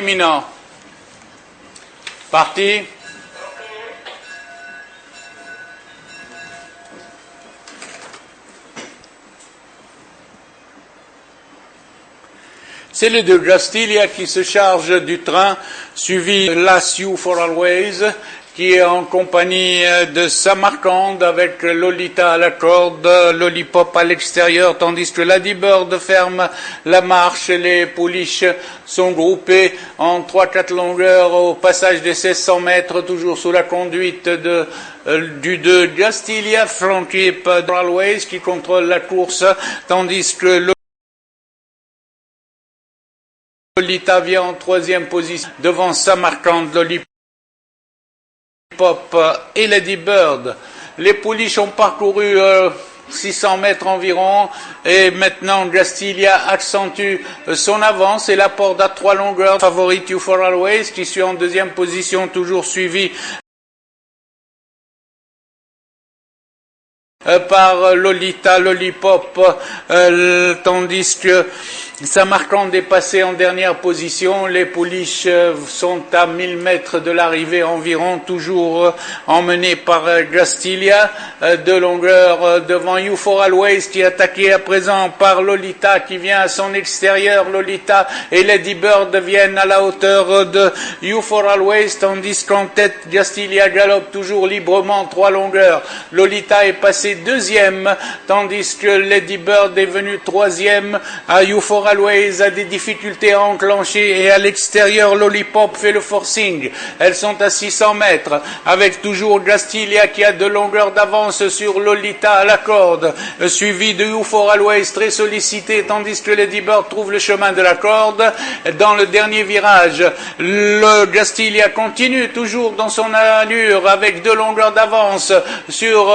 imminent. Parti. C'est le de Gastilia qui se charge du train, suivi Last You for Always, qui est en compagnie de Samarcande avec Lolita à la corde, Lollipop à l'extérieur, tandis que Lady Bird ferme la marche. Les pouliches sont groupées en 3-4 longueurs au passage des 1600 mètres, toujours sous la conduite du de Gastilia, flanqué par Always qui contrôle la course, tandis que Lolita vient en 3e position devant Samarcande, Lollipop et Lady Bird. Les pouliches ont parcouru 600 mètres environ et maintenant Gastilia accentue son avance et la porte à 3 longueurs. Favorite You for Always qui suit en 2e position, toujours suivi par Lolita, Lollipop, tandis que Samarcande est passé en dernière position. Les pouliches sont à 1000 mètres de l'arrivée environ, toujours emmenés par Gastilia, de longueur devant You for Always qui est attaqué à présent par Lolita qui vient à son extérieur. Lolita et Lady Bird viennent à la hauteur de You for Always, tandis qu'en tête Gastilia galope toujours librement 3 longueurs. Lolita est passé 2e, tandis que Lady Bird est venue 3e. À You for Always a des difficultés à enclencher et à l'extérieur Lollipop fait le forcing. Elles sont à 600 mètres avec toujours Gastilia qui a de longueurs d'avance sur Lolita à la corde, suivi de You for Always très sollicité, tandis que Lady Bird trouve le chemin de la corde. Dans le dernier virage, le Gastilia continue toujours dans son allure avec 2 longueurs d'avance sur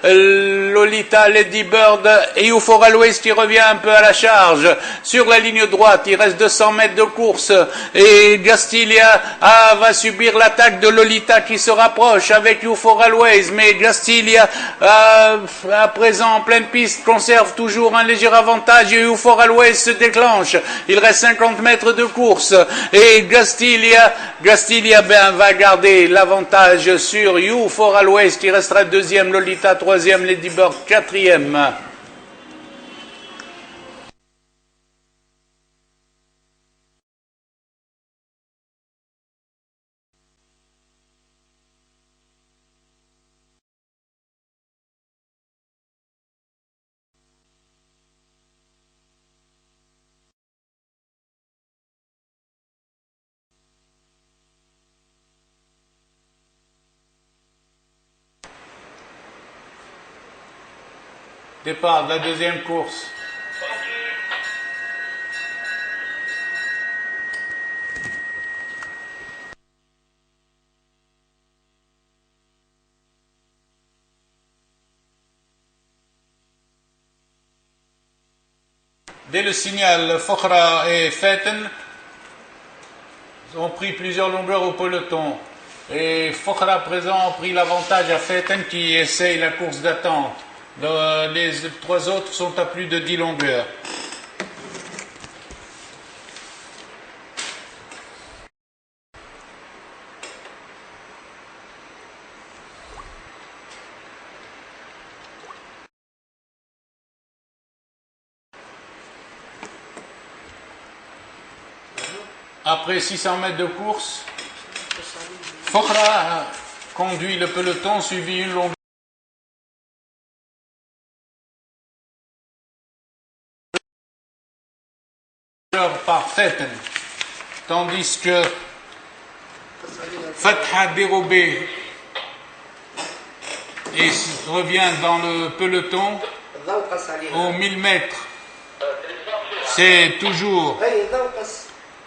Lolita, Lady Bird et You for Always qui revient un peu à la charge. Sur la ligne droite, il reste 200 mètres de course et Gastilia va subir l'attaque de Lolita qui se rapproche avec You for Always, mais Gastilia à présent en pleine piste conserve toujours un léger avantage et You for Always se déclenche. Il reste 50 mètres de course et Gastilia va garder l'avantage sur You for Always qui restera 2e, Lolita 3e, Lady Bird 4e. Départ de la 2e course. Dès le signal, Fokhra et Faten ont pris plusieurs longueurs au peloton. Et Fokhra à présent a pris l'avantage à Faten qui essaye la course d'attente. Les 3 autres sont à plus de 10 longueurs. Après 600 mètres de course, Fokhra conduit le peloton, suivi une longueur par Faten, tandis que Fatha dérobé et revient dans le peloton aux 1000 mètres. C'est toujours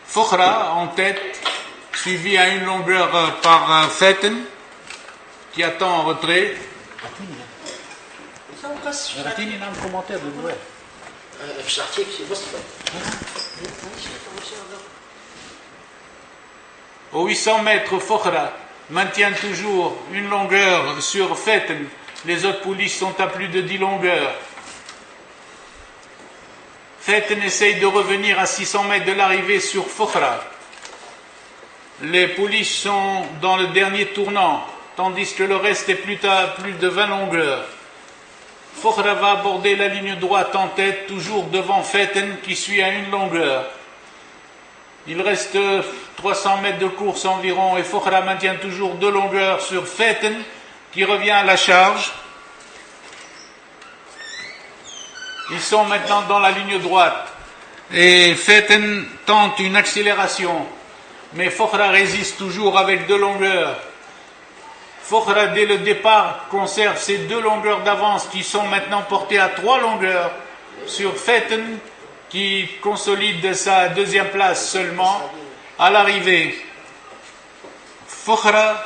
Fokhra en tête, suivi à une longueur par Faten qui attend en retrait. Aux 800 mètres, Fokhra maintient toujours une longueur sur Faten. Les autres pouliches sont à plus de 10 longueurs. Faten essaye de revenir à 600 mètres de l'arrivée sur Fokhra. Les pouliches sont dans le dernier tournant, tandis que le reste est plus de 20 longueurs. Fokhra va aborder la ligne droite en tête, toujours devant Fetten qui suit à une longueur. Il reste 300 mètres de course environ et Fokhra maintient toujours 2 longueurs sur Fetten qui revient à la charge. Ils sont maintenant dans la ligne droite et Fetten tente une accélération, mais Fokhra résiste toujours avec 2 longueurs. Fokhra, dès le départ, conserve ces 2 longueurs d'avance qui sont maintenant portées à 3 longueurs sur Fetten qui consolide sa 2e place seulement à l'arrivée. Fokhra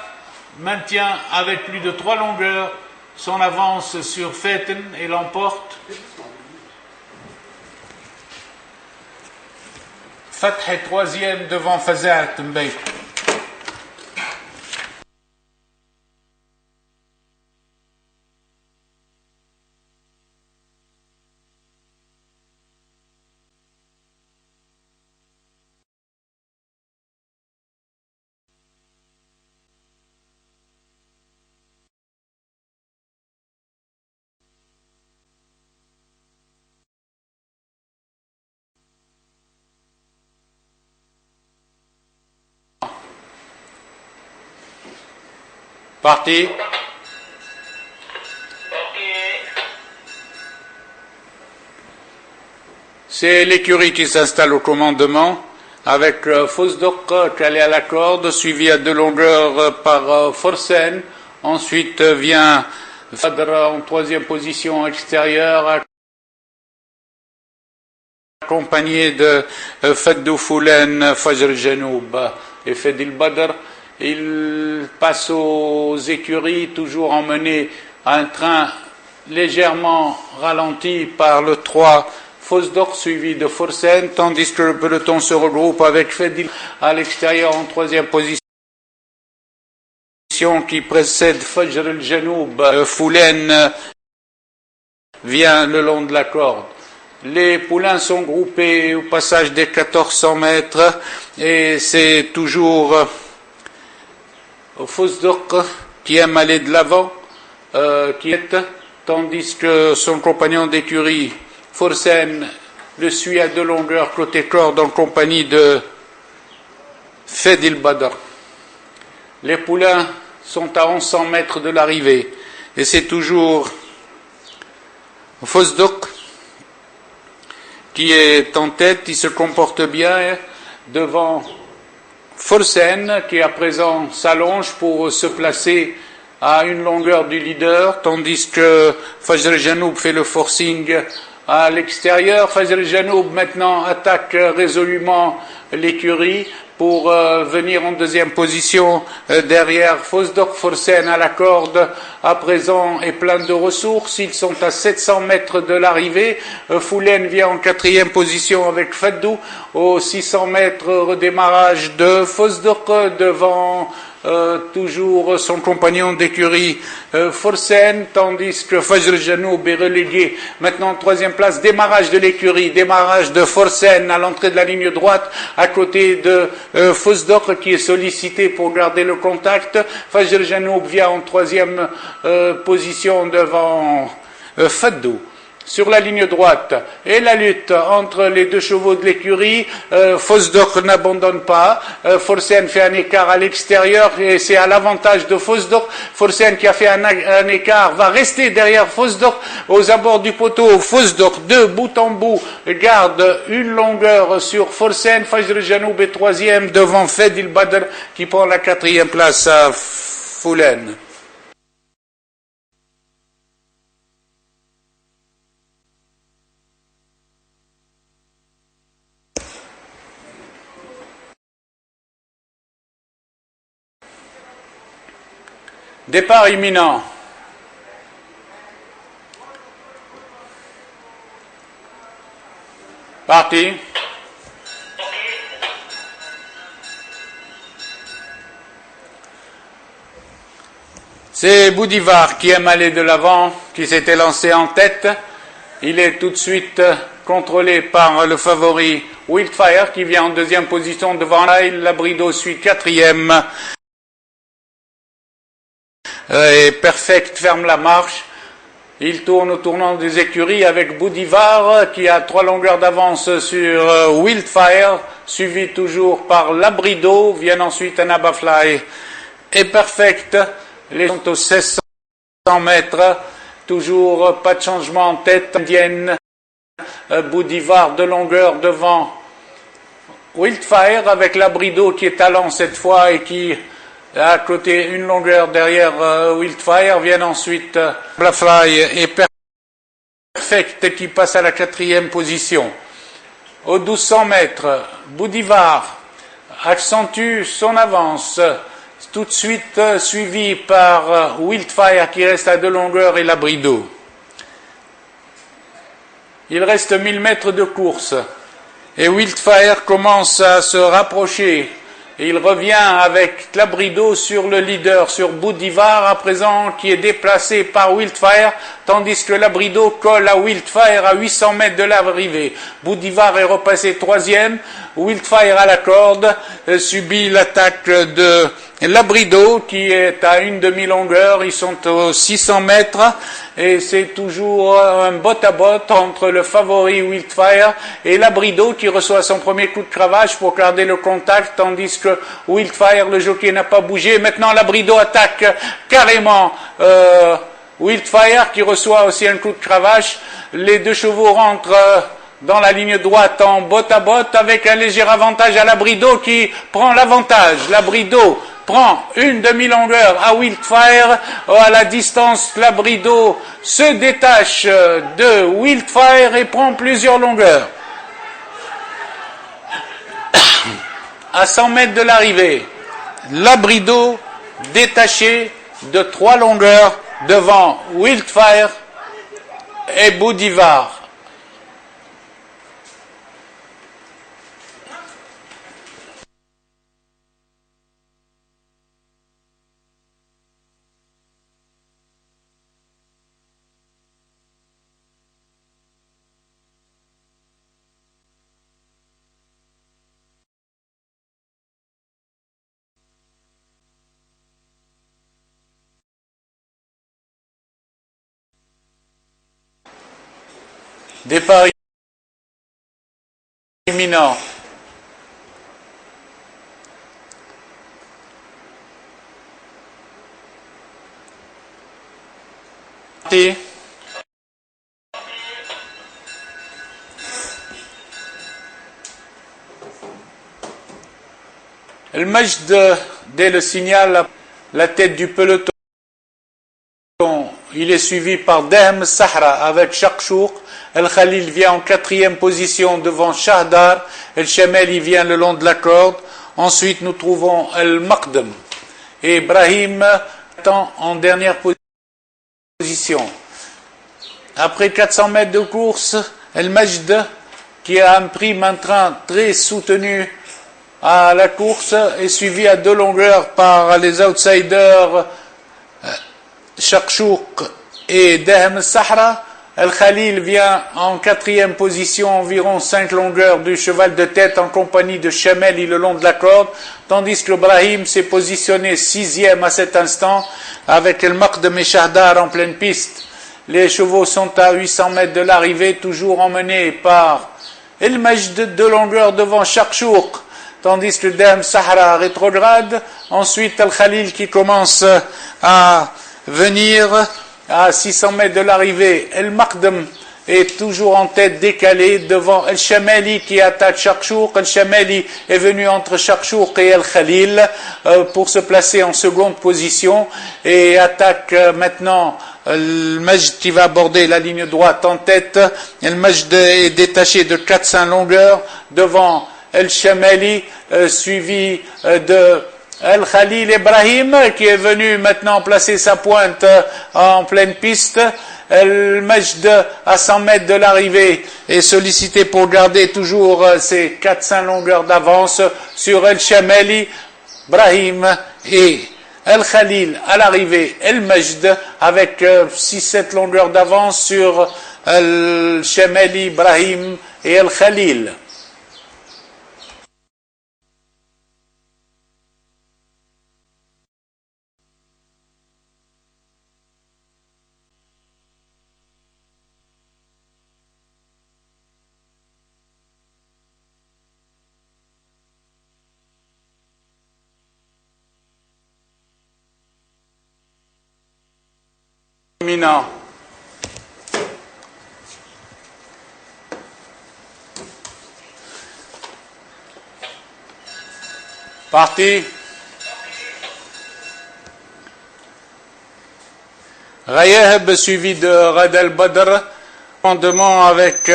maintient avec plus de 3 longueurs son avance sur Fetten et l'emporte. Fath est 3e devant Fazat Mbek. Parti. C'est l'écurie qui s'installe au commandement avec Fosdok calé à la corde, suivi à 2 longueurs par Forsen. Ensuite vient Fadra en 3e position extérieure, accompagné de Faddou Foulen, Fajr Janoub et Fedil Badr. Il passe aux écuries, toujours emmené à un train légèrement ralenti par le 3 Fosdok suivi de Forsen, tandis que le peloton se regroupe avec Fedil à l'extérieur en 3e position qui précède Fajr el-Janoub. Foulen vient le long de la corde. Les poulains sont groupés au passage des 1400 mètres et c'est toujours Fosdok qui aime aller de l'avant, qui est, tandis que son compagnon d'écurie, Forsen, le suit à 2 longueurs côté corde en compagnie de Fedil Badr. Les poulains sont à 1100 mètres de l'arrivée et c'est toujours Fosdok qui est en tête, il se comporte bien devant Forsen qui à présent s'allonge pour se placer à une longueur du leader, tandis que Fajr Janoub fait le forcing à l'extérieur. Fajr Janoub maintenant attaque résolument l'écurie pour venir en 2e position derrière Fosdok. Forsen à la corde à présent est plein de ressources, ils sont à 700 mètres de l'arrivée. Foulen vient en 4e position avec Faddou. Aux 600 mètres, redémarrage de Fosdok devant toujours son compagnon d'écurie Forsen, tandis que Fajr Janoub est relégué maintenant en 3e place. Démarrage de l'écurie, démarrage de Forsen à l'entrée de la ligne droite à côté de Fosdok qui est sollicité pour garder le contact. Fajr Janoub vient en 3e position devant Faddou. Sur la ligne droite, et la lutte entre les 2 chevaux de l'écurie, Fosdok n'abandonne pas, Forsen fait un écart à l'extérieur et c'est à l'avantage de Fosdok. Forsen qui a fait un écart va rester derrière Fosdok aux abords du poteau. Fosdok de bout en bout garde une longueur sur Forsen. Fajr Janoub est 3e devant Fedil Badr qui prend la 4e place à Foulen. Départ imminent. Parti. C'est Boudivar qui aime aller de l'avant, qui s'était lancé en tête. Il est tout de suite contrôlé par le favori Wildfire qui vient en deuxième position devant Labrido suit quatrième. Et Perfect ferme la marche. Il tourne au tournant des écuries avec Boudivar qui a 3 longueurs d'avance sur Wildfire, suivi toujours par Labrido, viennent ensuite Anabafly et Perfect. Les sont aux 1600 mètres, toujours pas de changement en tête indienne. Boudivar de longueur devant Wildfire avec Labrido qui est talent cette fois et qui à côté une longueur derrière Wildfire, viennent ensuite Blafly et Perfect qui passe à la 4e position. Aux 1200 mètres, Boudivar accentue son avance, tout de suite suivi par Wildfire qui reste à 2 longueurs et Labrido. Il reste 1000 mètres de course et Wildfire commence à se rapprocher. Et il revient avec Labrido sur le leader, sur Boudivar à présent, qui est déplacé par Wildfire, tandis que Labrido colle à Wildfire à 800 mètres de l'arrivée. Boudivar est repassé 3e, Wildfire à la corde, subit l'attaque de Labrido qui est à une demi-longueur, ils sont aux 600 mètres et c'est toujours un bot-à-bot entre le favori Wildfire et Labrido qui reçoit son premier coup de cravache pour garder le contact tandis que Wildfire, le jockey, n'a pas bougé. Maintenant Labrido attaque carrément Wildfire qui reçoit aussi un coup de cravache. Les 2 chevaux rentrent dans la ligne droite en bot-à-bot avec un léger avantage à Labrido qui prend l'avantage. Labrido prend une demi-longueur à Wildfire. À la distance, Labrido se détache de Wildfire et prend plusieurs longueurs. À 100 mètres de l'arrivée, Labrido détaché de 3 longueurs devant Wildfire et Boudivar. Départ imminent. El Majd, dès le signal, la tête du peloton. Il est suivi par Dahem Sahra avec Shakshouk. El Khalil vient en 4e position devant Shahdar. El Shameli vient le long de la corde. Ensuite, nous trouvons El Maqdam. Et Ibrahim attend en dernière position. Après 400 mètres de course, El Majd, qui a un prime en train très soutenu à la course, est suivi à 2 longueurs par les outsiders Shakshouk et Dahem Sahra. El Khalil vient en 4e position, environ 5 longueurs du cheval de tête en compagnie de Shameli le long de la corde, tandis que Ibrahim s'est positionné 6e à cet instant avec El Maqdam et Shahdar en pleine piste. Les chevaux sont à 800 mètres de l'arrivée, toujours emmenés par El Majd, 2 longueurs devant Shakshouk, tandis que Dahem Sahra rétrograde. Ensuite El Khalil qui commence à venir à 600 mètres de l'arrivée. El Maqdam est toujours en tête décalée devant El Shameli qui attaque Shakshouk. El Shameli est venu entre Shakshouk et El Khalil pour se placer en seconde position et attaque maintenant El Majd qui va aborder la ligne droite en tête. El Majd est détaché de 400 longueurs devant El Shameli, suivi de El Khalil Ibrahim qui est venu maintenant placer sa pointe en pleine piste. El Majd à 100 mètres de l'arrivée est sollicité pour garder toujours ses 400 longueurs d'avance sur El Shameli, Ibrahim et El Khalil à l'arrivée. El Majd avec 6-7 longueurs d'avance sur El Shameli, Ibrahim et El Khalil. Mina. Parti. Rayaheb suivi de Rad al-Badr, commandement avec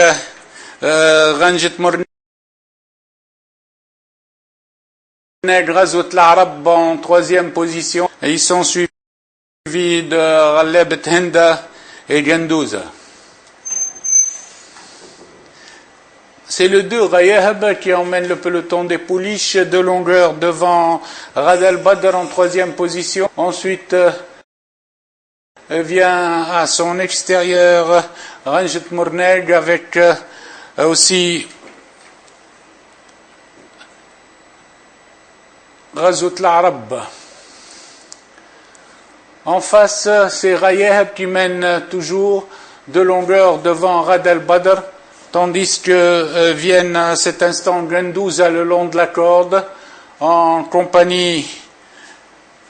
Ranjit Mourneg, Ghazwat al-Arab en troisième position. Et ils sont suivis de Ghaleb Henda et Gandouza. C'est le 2 Rayaheb qui emmène le peloton des pouliches de longueur devant Rad al-Badr en troisième position. Ensuite vient à son extérieur Ranjit Mourneg avec aussi Ghazwat al-Arab. En face, c'est Rayaheb qui mène toujours de longueur devant Rad al-Badr, tandis que viennent à cet instant Gandouza le long de la corde en compagnie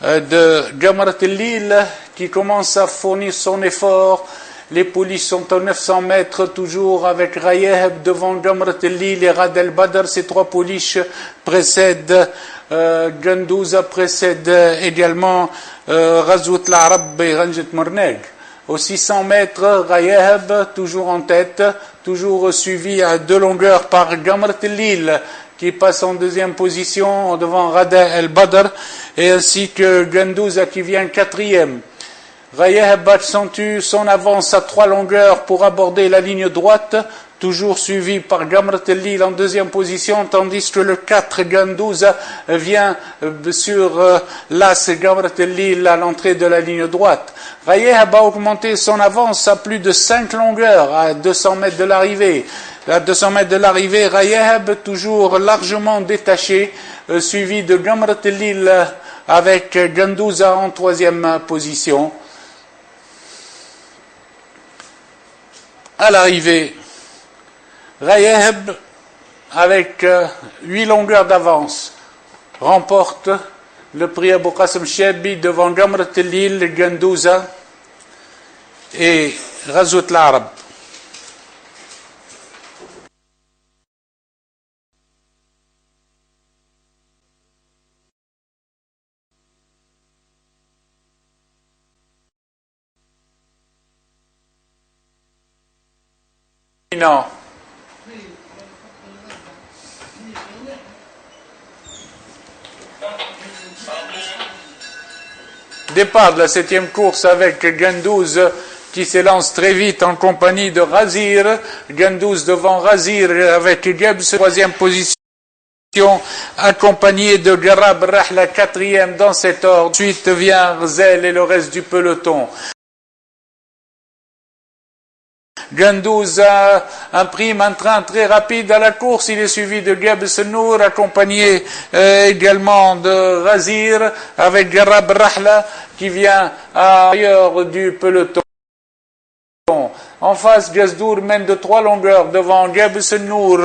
de Jamrat al-Lil qui commence à fournir son effort. Les pouliches sont à 900 mètres toujours avec Rayaheb devant Jamrat al-Lil et Rad al-Badr. Ces trois pouliches précèdent Gandouza, précède également Ghazwat al-Arab et Ranjit Mourneg. Aux 600 mètres, Rayaheb toujours en tête, toujours suivi à deux longueurs par Jamrat al-Lil qui passe en deuxième position devant Rad al-Badr, et ainsi que Gandouza qui vient quatrième. Rayaheb accentue son avance à trois longueurs pour aborder la ligne droite, toujours suivi par Jamrat al-Lil en deuxième position, tandis que le 4 Gandouza vient sur l'as Jamrat al-Lil à l'entrée de la ligne droite. Rayaheb a augmenté son avance à plus de 5 longueurs à 200 mètres de l'arrivée. À 200 mètres de l'arrivée, Rayaheb toujours largement détaché, suivi de Jamrat al-Lil avec Gandouza en troisième position. À l'arrivée, Rayaheb, avec 8 longueurs d'avance, remporte le prix Abou Qasim Chebi devant Jamrat al-Lil, Gandouza et Ghazwat al-Arab. Non. Départ de la 7e course avec Gandouz qui s'élance très vite en compagnie de Razir. Gandouz devant Razir avec Gibbs, 3e position, accompagné de Garab Rahla, 4e dans cet ordre. Ensuite vient Rzel et le reste du peloton. Gandouz imprime un train très rapide à la course. Il est suivi de Gibbs Nour, accompagné également de Razir, avec Garab Rahla qui vient à l'arrière du peloton. En face, Gazdour mène de 3 longueurs devant Gibbs Nour,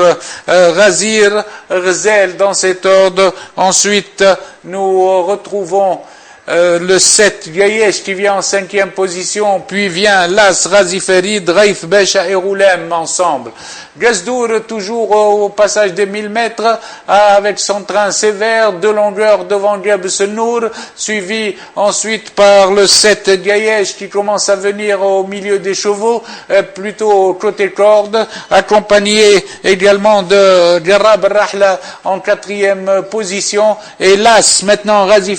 Razir, Rzel dans cet ordre. Ensuite, nous retrouvons le 7 Gayesh qui vient en 5e position, puis vient Las, Razi Ferid, Raif Besha et Roulem ensemble. Gazdour toujours au passage des 1000 mètres avec son train sévère, 2 longueurs devant Gibbs Nour, suivi ensuite par le 7 Gayesh qui commence à venir au milieu des chevaux, plutôt côté corde, accompagné également de Garab Rahla en 4e position, et Las maintenant Razi